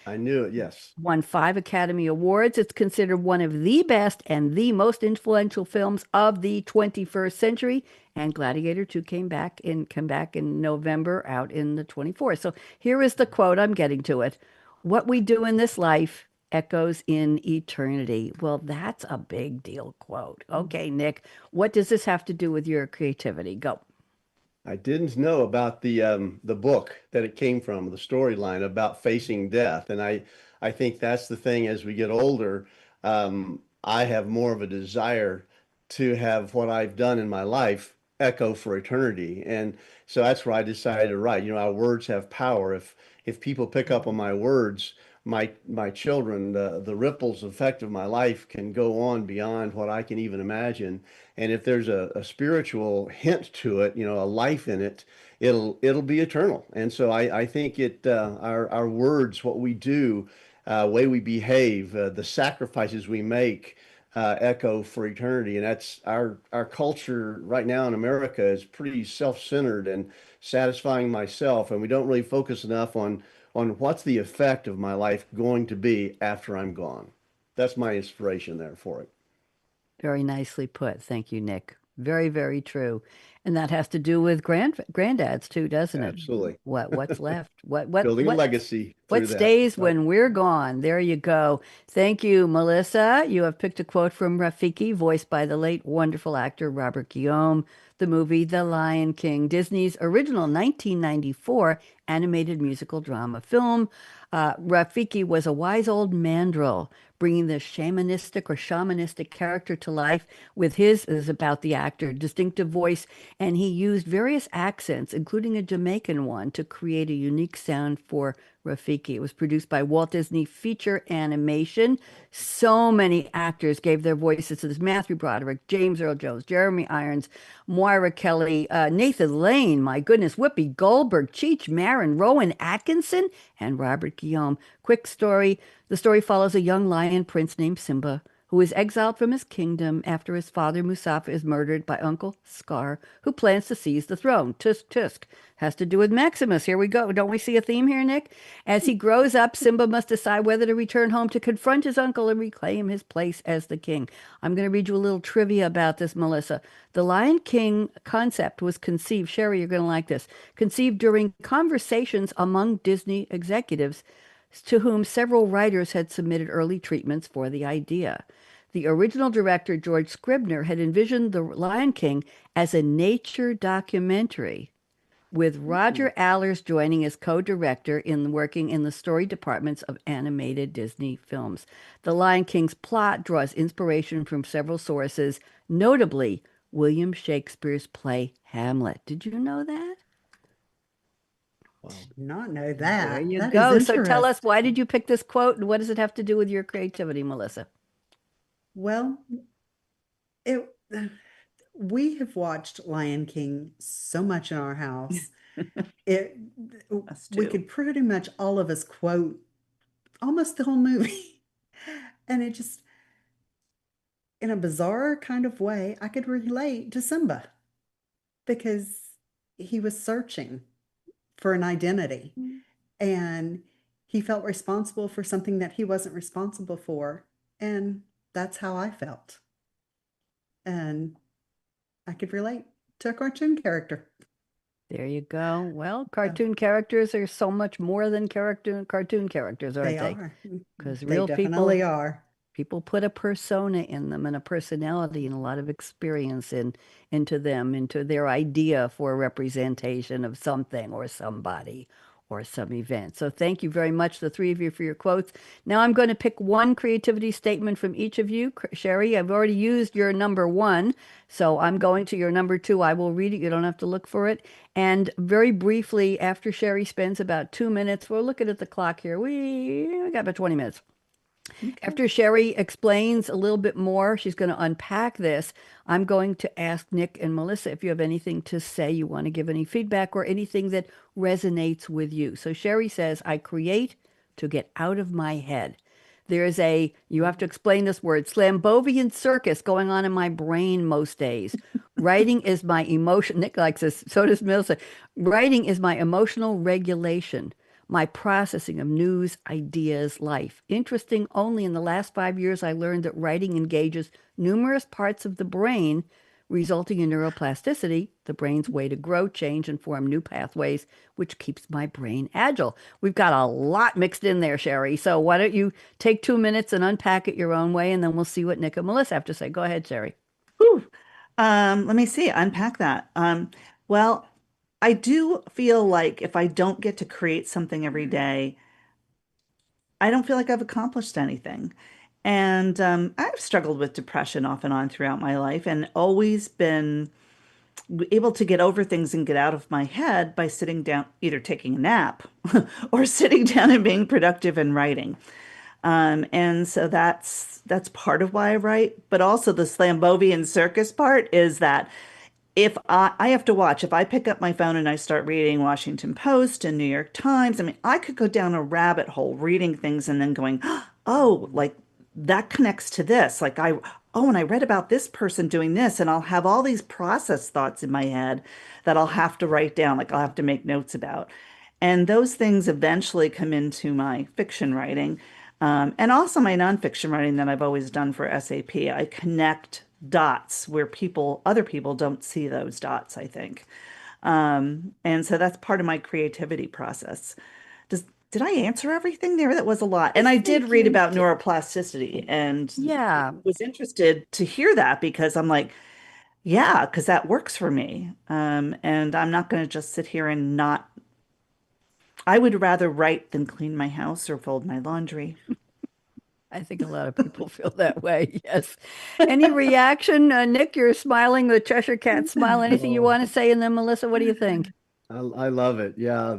I knew it. Yes. Won 5 Academy Awards. It's considered one of the best and the most influential films of the 21st century. And Gladiator 2 come back in November, out in the 24th. So here is the quote. I'm getting to it. What we do in this life echoes in eternity. Well, that's a big deal quote. Okay, Nick, what does this have to do with your creativity? Go. I didn't know about the book that it came from, the storyline about facing death, and I think that's the thing. As we get older, I have more of a desire to have what I've done in my life echo for eternity, and so that's where I decided to write. You know, our words have power. If people pick up on my words, my children, the ripples effect of my life can go on beyond what I can even imagine. And if there's a spiritual hint to it, you know, a life in it, it'll be eternal. And so I think our words, what we do, way we behave, the sacrifices we make, echo for eternity. And that's our culture right now in America is pretty self-centered and satisfying myself, and we don't really focus enough on what's the effect of my life going to be after I'm gone. That's my inspiration there for it. Very nicely put. Thank you, Nick. Very, very true. And that has to do with granddads too, doesn't it? Absolutely. What's left? Building a legacy What through that. stays Right. when we're gone? There you go. Thank you, Melissa. You have picked a quote from Rafiki, voiced by the late wonderful actor Robert Guillaume. The movie The Lion King, Disney's original 1994 animated musical drama film. Rafiki was a wise old mandrill, bringing the shamanistic character to life with his, is about the actor, distinctive voice, and he used various accents, including a Jamaican one, to create a unique sound for Rafiki. It was produced by Walt Disney Feature Animation. So many actors gave their voices to this. Matthew Broderick, James Earl Jones, Jeremy Irons, Moira Kelly, Nathan Lane, my goodness, Whoopi Goldberg, Cheech Marin. Maron, Rowan Atkinson, and Robert Guillaume. Quick story. The story follows a young lion prince named Simba who is exiled from his kingdom after his father Mustafa is murdered by Uncle Scar, who plans to seize the throne. Tusk, tusk. Has to do with Maximus. Here we go. Don't we see a theme here, Nick? As he grows up, Simba must decide whether to return home to confront his uncle and reclaim his place as the king. I'm going to read you a little trivia about this, Melissa. The Lion King concept was conceived, Sherry, you're going to like this, conceived during conversations among Disney executives to whom several writers had submitted early treatments for the idea. The original director, George Scribner, had envisioned The Lion King as a nature documentary, with Roger Allers joining as co-director in working in the story departments of animated Disney films. The Lion King's plot draws inspiration from several sources, notably William Shakespeare's play Hamlet. Did you know that? Not know There that. you That go. is So tell us, interesting. why did you pick this quote, and what does it have to do with your creativity, Melissa? Well, it we have watched Lion King so much in our house. It Us we too. could pretty much all of us quote almost the whole movie. And it just, in a bizarre kind of way, I could relate to Simba because he was searching for an identity and he felt responsible for something that he wasn't responsible for. And that's how I felt. And I could relate to a cartoon character. There you go. Well, cartoon characters are so much more than cartoon characters, aren't They they? are. Because They real definitely people are. people put a persona in them and a personality and a lot of experience into them, into their idea for a representation of something or somebody or some event. So thank you very much, the three of you, for your quotes. Now I'm going to pick one creativity statement from each of you. Sherry, I've already used your number one, so I'm going to your number two. I will read it. You don't have to look for it. And very briefly, after Sherry spends about 2 minutes, we're looking at the clock here. We got about 20 minutes. After Sherry explains a little bit more, she's going to unpack this. I'm going to ask Nick and Melissa if you have anything to say, you want to give any feedback or anything that resonates with you. So Sherry says, I create to get out of my head. There's you have to explain this word, Slambovian circus going on in my brain most days. Writing is my emotion. Nick likes this. So does Melissa. Writing is my emotional regulation, my processing of news, ideas, life. Interesting, only in the last 5 years, I learned that writing engages numerous parts of the brain, resulting in neuroplasticity, the brain's way to grow, change, and form new pathways, which keeps my brain agile. We've got a lot mixed in there, Sherry. So why don't you take 2 minutes and unpack it your own way, and then we'll see what Nick and Melissa have to say. Go ahead, Sherry. Whew. Let me see, unpack that. Well, I do feel like if I don't get to create something every day, I don't feel like I've accomplished anything. And I've struggled with depression off and on throughout my life and always been able to get over things and get out of my head by sitting down, either taking a nap or sitting down and being productive and writing. And so that's part of why I write. But also the Slambovian circus part is that if I have to watch, if I pick up my phone and I start reading Washington Post and New York Times, I mean, I could go down a rabbit hole reading things and then going, oh, like that connects to this. Oh, and I read about this person doing this, and I'll have all these process thoughts in my head that I'll have to write down, like I'll have to make notes about. And those things eventually come into my fiction writing, and also my nonfiction writing that I've always done for SAP. I connect dots where other people don't see those dots, I think. And so that's part of my creativity process. Did I answer everything there? That was a lot. And I did think read you about did. neuroplasticity and Yeah, was interested to hear that because I'm like, yeah, because that works for me. And I'm not going to just sit here and not, I would rather write than clean my house or fold my laundry. I think a lot of people feel that way. Yes. Any reaction? Nick, you're smiling, the Cheshire Cat smile. Anything you Oh, want to say? And then Melissa, what do you think? I love it. Yeah,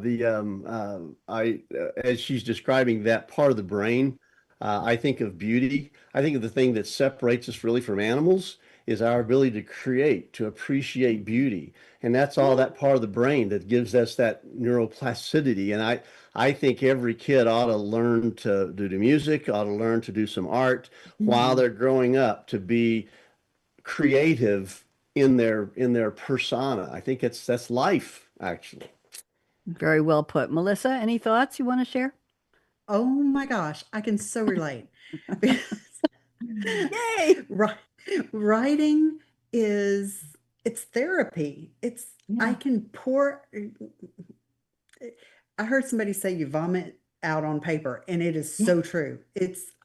as she's describing that part of the brain, I think of beauty. I think of the thing that separates us really from animals is our ability to create, to appreciate beauty. And that's all that part of the brain that gives us that neuroplasticity. And I think every kid ought to learn to do the music, ought to learn to do some art while they're growing up, to be creative in their persona. I think that's life, actually. Very well put. Melissa, any thoughts you want to share? Oh my gosh, I can so relate. Yay! Writing is it's therapy. I Yeah. can pour. I heard somebody say you vomit out on paper, and it is Yeah. so true.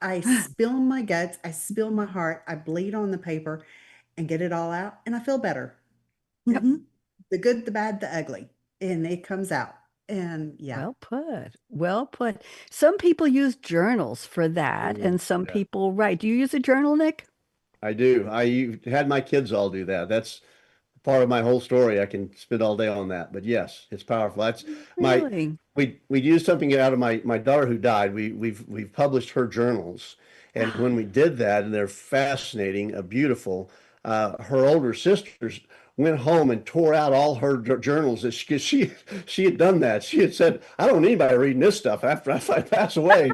I spill my guts, I spill my heart, I bleed on the paper and get it all out, and I feel better. Yep. Mhm. The good, the bad, the ugly, and it comes out. And yeah. Well put. Well put. Some people use journals for that, Mm, and some yeah, people write. Do you use a journal, Nick? I do. I had my kids all do that. That's part of my whole story. I can spend all day on that. But yes, it's powerful. That's my Really? we used something out of my daughter who died. We've published her journals, and when we did that, and they're fascinating, beautiful. Her older sisters went home and tore out all her journals. That she had done that. She had said, "I don't need anybody reading this stuff after I pass away."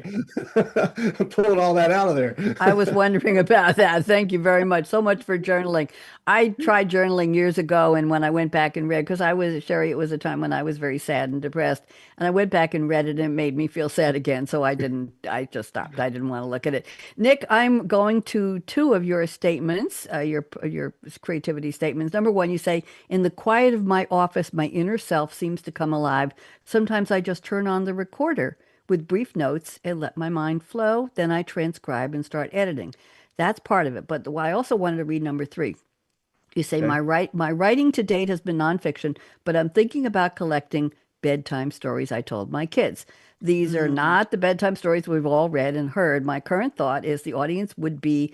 Pulling all that out of there. I was wondering about that. Thank you very much. So much for journaling. I tried journaling years ago, and when I went back and read, because I was, Sherry, it was a time when I was very sad and depressed, and I went back and read it, and it made me feel sad again. So I just stopped. I didn't want to look at it. Nick, I'm going to two of your statements, your creativity statements. Number one, you say, "In the quiet of my office, my inner self seems to come alive. Sometimes I just turn on the recorder with brief notes and let my mind flow. Then I transcribe and start editing." That's part of it. But I also wanted to read number three. You say Okay. my writing to date has been nonfiction, but I'm thinking about collecting bedtime stories I told my kids. These are Mm. not the bedtime stories we've all read and heard. My current thought is the audience would be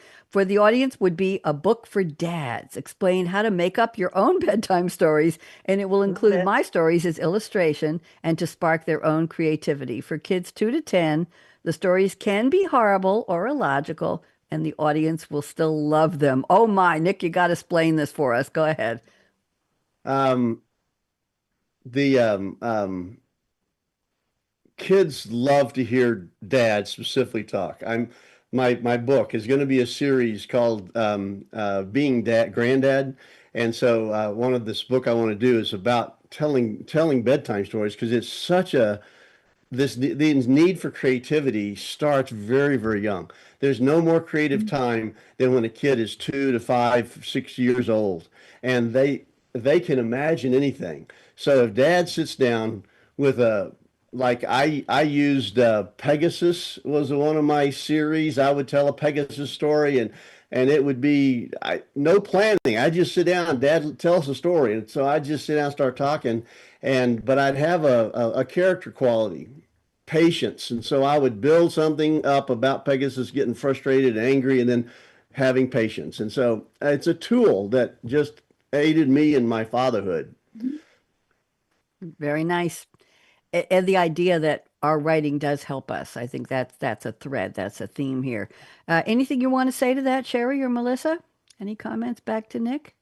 a book for dads. Explain how to make up your own bedtime stories, and it will Love include it. my stories as illustration and to spark their own creativity. For kids 2 to 10, the stories can be horrible or illogical, and the audience will still love them. Oh my, Nick, you got to explain this for us. Go ahead. Um, the kids love to hear dad specifically talk. My book is going to be a series called Being Dad Granddad, and so one of this book I want to do is about telling bedtime stories because it's such a this the need for creativity starts very, very young. There's no more creative time than when a kid is 2 to 5, 6 years old, and they can imagine anything. So if dad sits down with a like I used Pegasus was one of my series. I would tell a Pegasus story and it would be no planning. I just sit down, Dad tell us a story, and so I just sit down and start talking, and but I'd have a character quality patience. And so I would build something up about Pegasus getting frustrated and angry and then having patience. And so it's a tool that just aided me in my fatherhood. Very nice. And the idea that our writing does help us. I think that's a thread. That's a theme here. Anything you want to say to that, Sherry or Melissa? Any comments back to Nick?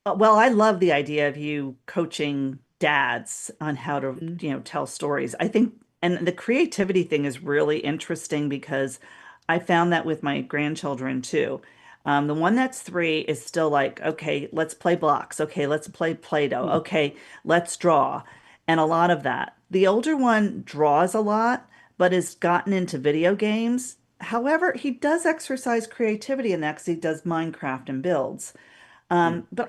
Well, I love the idea of you coaching dads on how to, Mhm. tell stories. I think, and the creativity thing is really interesting because I found that with my grandchildren too. The one that's 3 is still like, okay, let's play blocks. Okay, let's play Play-Doh. Hmm. Okay, let's draw. And a lot of that. The older one draws a lot, but has gotten into video games. However, he does exercise creativity in that because he does Minecraft and builds. But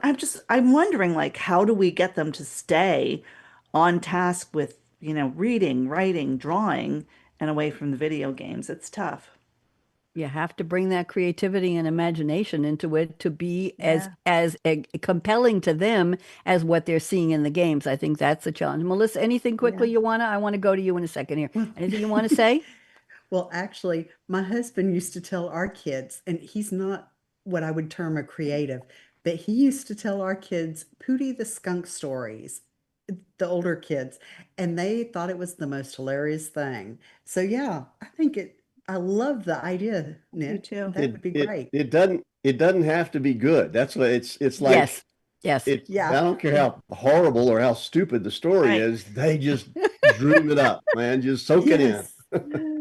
I'm wondering, like, how do we get them to stay on task with, reading, writing, drawing, and away from the video games? It's tough. You have to bring that creativity and imagination into it to be Yeah. compelling to them as what they're seeing in the games. I think that's the challenge. Melissa, anything Yeah. quickly you wanna? I want to go to you in a second here. Well, Anything you want to say? well, actually, my husband used to tell our kids, and he's not what I would term a creative, but he used to tell our kids Pootie the skunk stories, the older kids, and they thought it was the most hilarious thing. So yeah, I love the idea, You Nick. too. That would be It great. it doesn't it doesn't have to be good. That's what it's like. Yes. Yes. I Yeah. don't care how horrible or how stupid the story Right. is. They just dream it up, man. Just soak it in. Yes.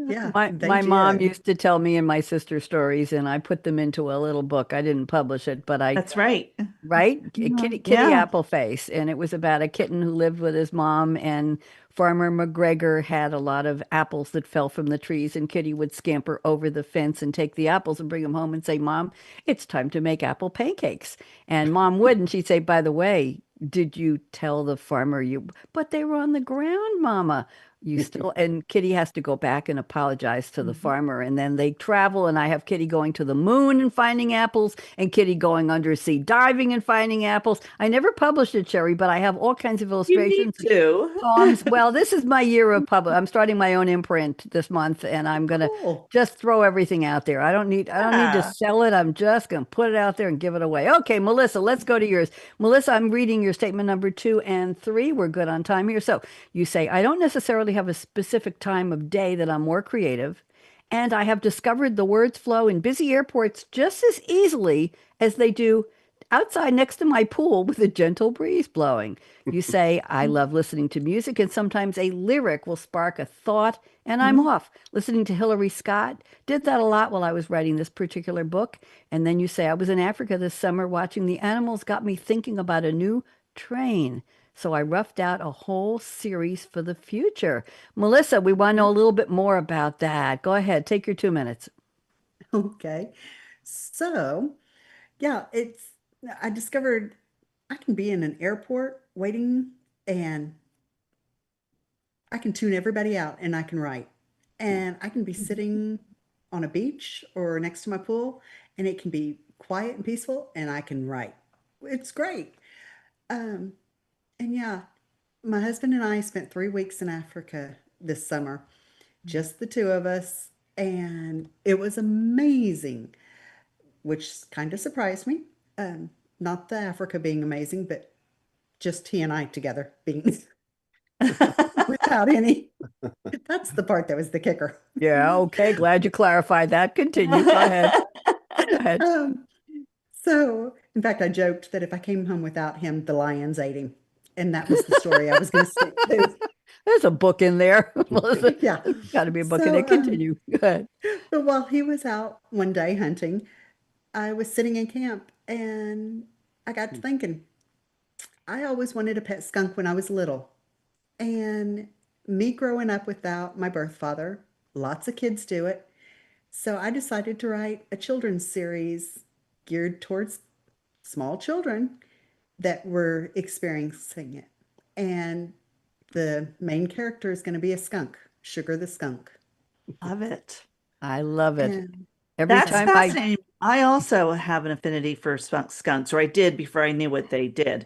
Yeah, they My mom did. used to tell me and my sister stories, and I put them into a little book. I didn't publish it, but I That's right. right? Mhm. Kitty Yeah. Appleface, and it was about a kitten who lived with his mom, and Farmer McGregor had a lot of apples that fell from the trees, and Kitty would scamper over the fence and take the apples and bring them home and say, "Mom, it's time to make apple pancakes." And Mom would, and she'd say, "By the way, did you tell the farmer you, but they were on the ground, Mama." You still, and Kitty has to go back and apologize to the Mhm. farmer. And then they travel, and I have Kitty going to the moon and finding apples, and Kitty going undersea diving and finding apples. I never published it, Sherry, but I have all kinds of You need illustrations, to. poems. Well, this is my year of public. I'm starting my own imprint this month, and I'm gonna Cool. just throw everything out there. I don't need to Yeah. sell it. I'm just gonna put it out there and give it away. Okay, Melissa, let's go to yours. Melissa, I'm reading your statement number 2 and 3. We're good on time here. So you say, I don't necessarily have a specific time of day that I'm more creative, and I have discovered the words flow in busy airports just as easily as they do outside next to my pool with a gentle breeze blowing. You say, I love listening to music, and sometimes a lyric will spark a thought, and I'm Mhm. off. Listening to Hillary Scott did that a lot while I was writing this particular book. And then you say, I was in Africa this summer watching the animals, got me thinking about a new train. So I roughed out a whole series for the future. Melissa, we want to know a little bit more about that. Go ahead, take your 2 minutes. Okay. So, yeah, I discovered I can be in an airport waiting and I can tune everybody out and I can write. And I can be sitting on a beach or next to my pool and it can be quiet and peaceful and I can write. It's great. Um, and yeah, my husband and I spent 3 weeks in Africa this summer, just the two of us, and it was amazing, which kind of surprised me. Not the Africa being amazing, but just he and I together being without any. That's the part that was the kicker. Yeah, okay. Glad you clarified that. Continue. Go ahead. Go ahead. Um, so, in fact, I joked that if I came home without him, the lions ate him. And that was the story I was going to stick to. There's a book in there. Melissa, Yeah. there's got to be a book in there. So, Continue. Go ahead. but while he was out one day hunting, I was sitting in camp and I got to thinking, I always wanted a pet skunk when I was little. And me growing up without my birth father, lots of kids do it. So I decided to write a children's series geared towards small children that were experiencing it. And the main character is going to be a skunk, Sugar the skunk. Love it. I love it. And Every That's time fascinating. I also have an affinity for skunks, or I did before I knew what they did.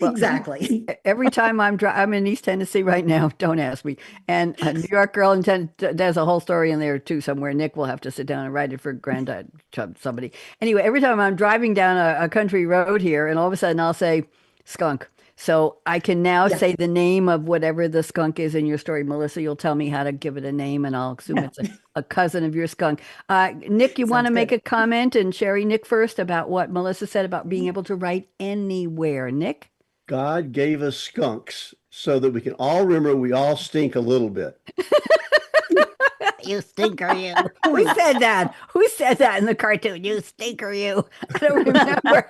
well, exactly. every time I'm in East Tennessee right now. Don't ask me. And a New York girl in there's a whole story in there too somewhere. Nick will have to sit down and write it for granddad somebody. Anyway, every time I'm driving down a country road here, and all of a sudden I'll say skunk. So I can now Yeah. say the name of whatever the skunk is in your story. Melissa, you'll tell me how to give it a name, and I'll assume it's a cousin of your skunk. Nick, you want Sounds to make good. a comment? And Sherry, Nick first about what Melissa said about being able to write anywhere. Nick? God gave us skunks so that we can all remember we all stink a little bit. You stinker, you. Who said that? Who said that in the cartoon? You stinker, you. I don't remember.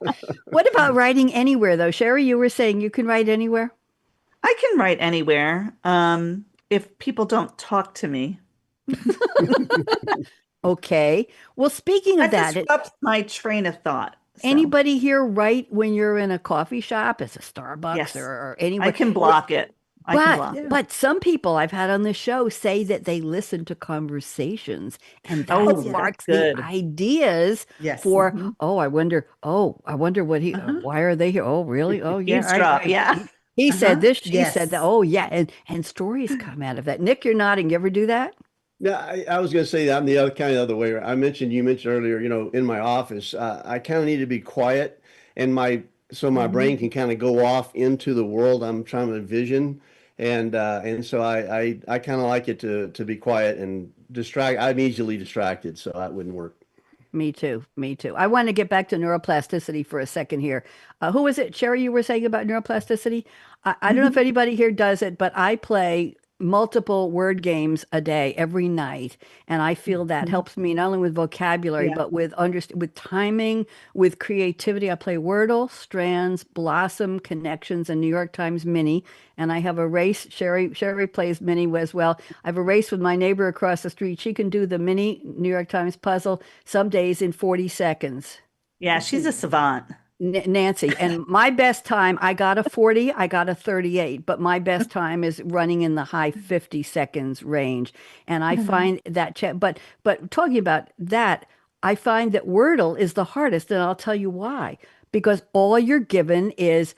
What about writing anywhere, though? Sherry, you were saying you can write anywhere? I can write anywhere, if people don't talk to me. Okay. Well, speaking of That that, disrupts my train of thought. So, anybody here write when you're in a coffee shop, as a Starbucks yes, or I anywhere? can block it. I can block it. Yeah. But some people I've had on the show say that they listen to conversations, and that Oh, yeah. sparks that's the good. ideas Yes. for, Mhm. I wonder what Uh-huh. why are they here? Oh, really? Oh, yeah. Eavesdrop. Yeah. He said Uh-huh. this, she said that. Yes. Oh, yeah. And stories come out of that. Nick, you're nodding. You ever do that? Yeah, I was going to say that I'm the other kind of other way. You mentioned earlier, in my office, I kind of need to be quiet and my brain Mhm. can kind of go off into the world I'm trying to envision. And so I kind of like it to be quiet and distract. I'm easily distracted, so that wouldn't work. Me too. Me too. I want to get back to neuroplasticity for a second here. Who was it, Sherry, you were saying about neuroplasticity? I don't know if Mhm. anybody here does it, but I play multiple word games a day, every night. And I feel that Mhm. helps me not only with vocabulary, Yeah. but with timing, with creativity. I play Wordle, Strands, Blossom, Connections, and New York Times Mini. And I have a race. Sherry plays Mini as well. I have a race with my neighbor across the street. She can do the Mini New York Times puzzle some days in 40 seconds. Yeah, she's a savant. Nancy, and my best time, I got a 40, I got a 38, but my best time is running in the high 50 seconds range. And I find that, but talking about that, I find that Wordle is the hardest, and I'll tell you why. Because all you're given is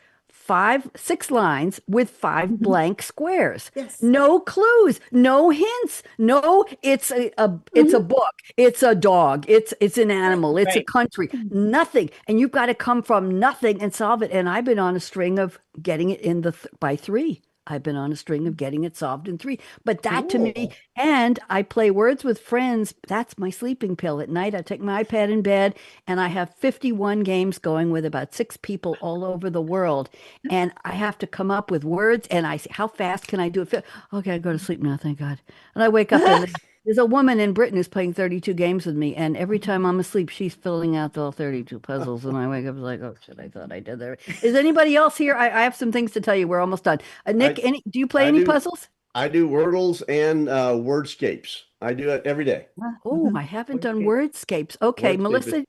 six lines with five Mhm. blank squares. Yes. No clues, no hints, no, it's a Mhm. book, it's a dog, it's an animal, it's a Right. country, nothing. And you've got to come from nothing and solve it. And I've been on a string of getting it in by three. I've been on a string of getting it solved in three. But that to me, Cool. and I play words with friends. That's my sleeping pill at night. I take my iPad in bed and I have 51 games going with about six people all over the world. And I have to come up with words and I say, how fast can I do it? Okay, I go to sleep now, thank God. And I wake up and there's a woman in Britain who's playing 32 games with me, and every time I'm asleep, she's filling out all 32 puzzles, and I wake up like, oh shit, I thought I did that. Is anybody else here? I have some things to tell you. We're almost done. I Nick, do you play I any do puzzles? I do Wordles and wordscapes. I do it every day. Oh, I Mhm. haven't done Okay. wordscapes. Okay, Wordscape is Melissa,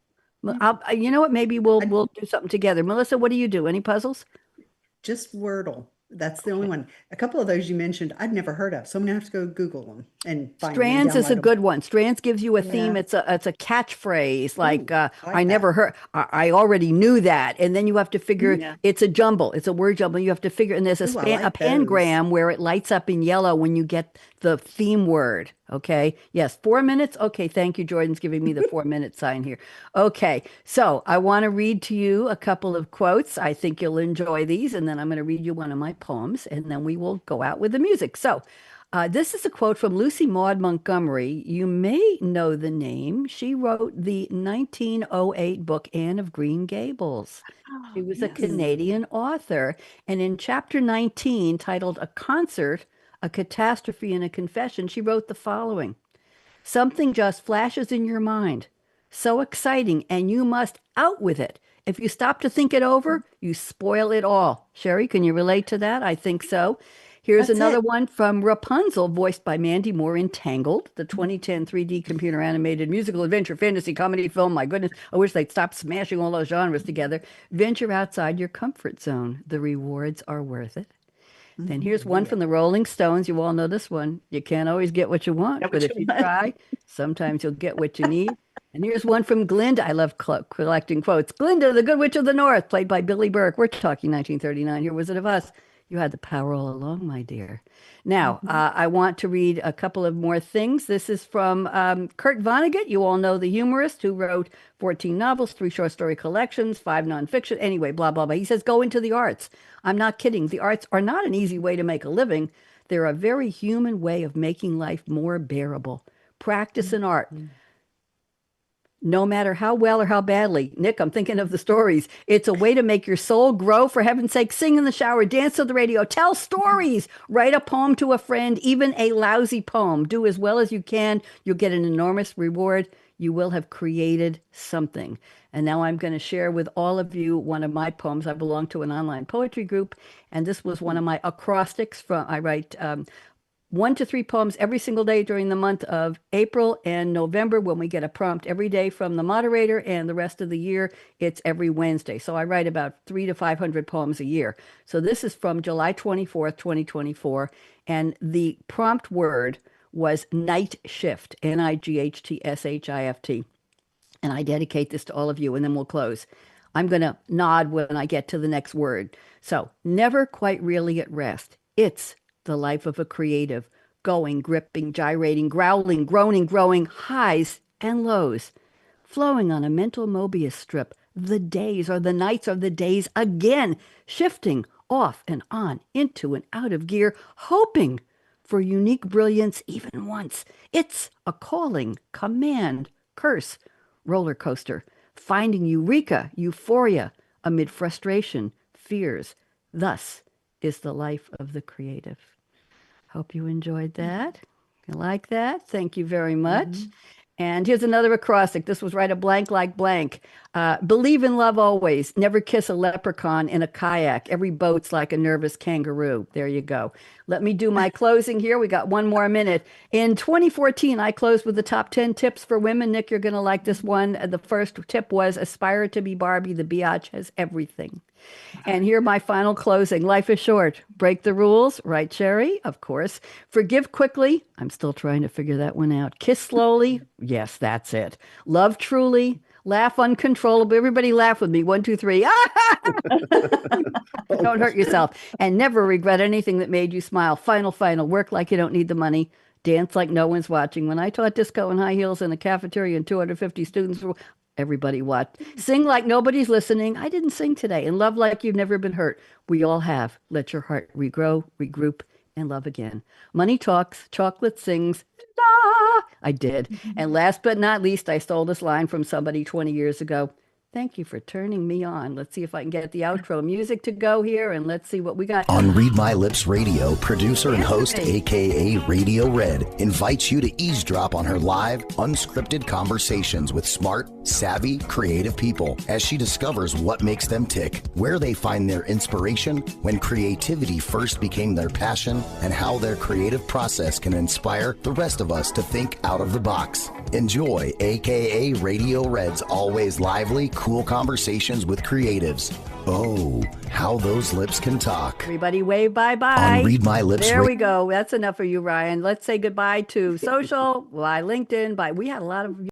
you know what? Maybe we'll I we'll do something together. Melissa, what do you do? Any puzzles? just Wordle. That's the only Okay. one. A couple of those you mentioned I'd never heard of, so I'm gonna have to go Google them and find them and Strands is a download them. good one. Strands gives you a theme. Yeah. It's a catchphrase like Oh, I I like never that. heard. I already knew that, and then you have to figure. Yeah. It's a jumble. It's a word jumble. You have to figure, and there's Oh, I a like those. pangram where it lights up in yellow when you get the theme word. Okay. Yes. 4 minutes. Okay. Thank you. Jordan's giving me the 4 minute sign here. Okay. So I want to read to you a couple of quotes. I think you'll enjoy these, and then I'm going to read you one of my poems, and then we will go out with the music. So. This is a quote from Lucy Maud Montgomery. You may know the name. She wrote the 1908 book Anne of Green Gables. She Oh, was a yes. Canadian author. And in chapter 19, titled A Concert, a Catastrophe, and a Confession, she wrote the following. Something just flashes in your mind. So exciting, and you must out with it. If you stop to think it over, you spoil it all. Sherry, can you relate to that? I think so. Here's That's another it. one from Rapunzel, voiced by Mandy Moore in Tangled, the 2010 3D computer animated musical adventure fantasy comedy film. My goodness, I wish they'd stop smashing all those genres together. Venture outside your comfort zone. The rewards are worth it. Then here's Oh one yeah. from the Rolling Stones. You all know this one. You can't always get what you want, That but what if you you want. try, sometimes you'll get what you need. And here's one from Glinda. I love collecting quotes. Glinda, the Good Witch of the North, played by Billy Burke. We're talking 1939 here, Wizard of Oz. You had the power all along, my dear. Now, Mhm. I want to read a couple of more things. This is from Kurt Vonnegut. You all know the humorist who wrote 14 novels, three short story collections, five nonfiction. Anyway, blah, blah, blah. He says, go into the arts. I'm not kidding. The arts are not an easy way to make a living. They're a very human way of making life more bearable. Practice an art, Mhm. no matter how well or how badly. Nick, I'm thinking of the stories. It's a way to make your soul grow. For heaven's sake, sing in the shower, dance to the radio, tell stories, write a poem to a friend, even a lousy poem. Do as well as you can. You'll get an enormous reward. You will have created something. And now I'm going to share with all of you one of my poems. I belong to an online poetry group, and this was one of my acrostics from, I write 1 to 3 poems every single day during the month of April and November when we get a prompt every day from the moderator, and the rest of the year it's every Wednesday. So I write about 300 to 500 poems a year. So this is from July 24th, 2024, and the prompt word was night shift, NIGHTSHIFT. And I dedicate this to all of you, and then we'll close. I'm going to nod when I get to the next word. So, never quite really at rest. It's the life of a creative, going, gripping, gyrating, growling, groaning, growing, highs and lows, flowing on a mental Mobius strip. The days are the nights are the days again, shifting off and on, into and out of gear, hoping for unique brilliance even once. It's a calling, command, curse, roller coaster, finding eureka, euphoria amid frustration, fears. Thus is the life of the creative. Hope you enjoyed that. You like that? Thank you very much. And here's another acrostic. This was write a blank like blank. Believe in love always. Never kiss a leprechaun in a kayak. Every boat's like a nervous kangaroo. There you go. Let me do my closing here. We got one more minute. In 2014, I closed with the top 10 tips for women. Nick, you're going to like this one. The first tip was aspire to be Barbie. The biatch has everything. And here my final closing. Life is short. Break the rules. Right, Sherry? Of course. Forgive quickly. I'm still trying to figure that one out. Kiss slowly. Yes, that's it. Love truly. Laugh uncontrollably. Everybody laugh with me. 1, 2, 3. Don't hurt yourself. And never regret anything that made you smile. Final. Work like you don't need the money. Dance like no one's watching. When I taught disco in high heels in a cafeteria and 250 students were... Everybody what? Sing like nobody's listening. I didn't sing today. And love like you've never been hurt. We all have. Let your heart regrow, regroup, and love again. Money talks, chocolate sings. Da! I did. And last but not least, I stole this line from somebody 20 years ago. Thank you for turning me on. Let's see if I can get the outro music to go here, and let's see what we got. On Read My Lips Radio, producer and host, aka Radio Red, invites you to eavesdrop on her live, unscripted conversations with smart, savvy, creative people as she discovers what makes them tick, where they find their inspiration, when creativity first became their passion, and how their creative process can inspire the rest of us to think out of the box. Enjoy aka Radio Red's always lively, cool conversations with creatives. Oh, how those lips can talk. Everybody wave bye-bye. On Read My Lips. There we go. That's enough for you, Ryan. Let's say goodbye to social, bye LinkedIn, bye. We had a lot of